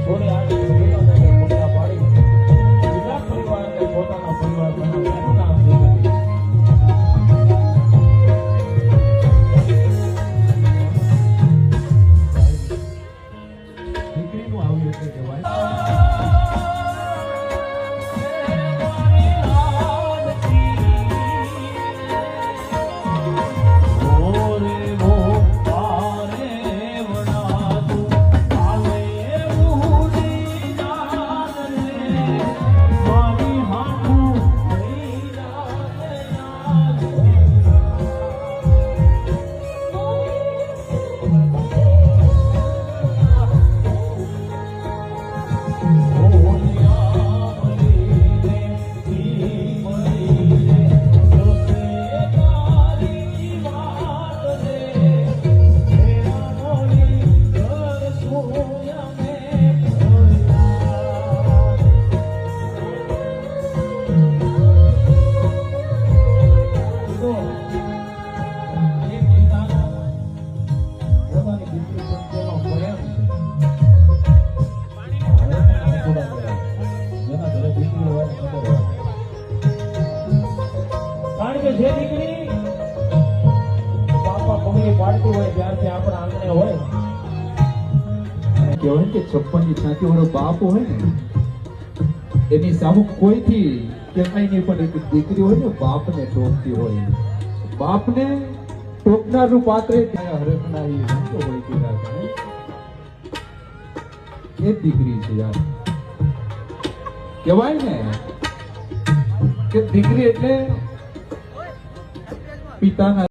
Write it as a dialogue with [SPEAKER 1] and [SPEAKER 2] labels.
[SPEAKER 1] થોડી આગળ પોતા પાડી બીજા પરિવારને પોતાના પરિવાર બનાવવાનું કામ કર્યું. દીકરીનું આવ્યું એટલે કહેવાય જે દીકરી બાપા પગલી પાડતી હોય ત્યારથી આપણા આંગણે હોય
[SPEAKER 2] કહેવાય કે 56 ની છાતી વાળો બાપ હોય ને એની સામે કોઈથી કહેવાય નહીં, પણ એક દીકરી હોય ને બાપને ટોકતી હોય, બાપને ટોકનારનું પાત્ર હરખના હોય કે એ દીકરી છે યાર. કહેવાય ને કે દીકરી એટલે પિતાના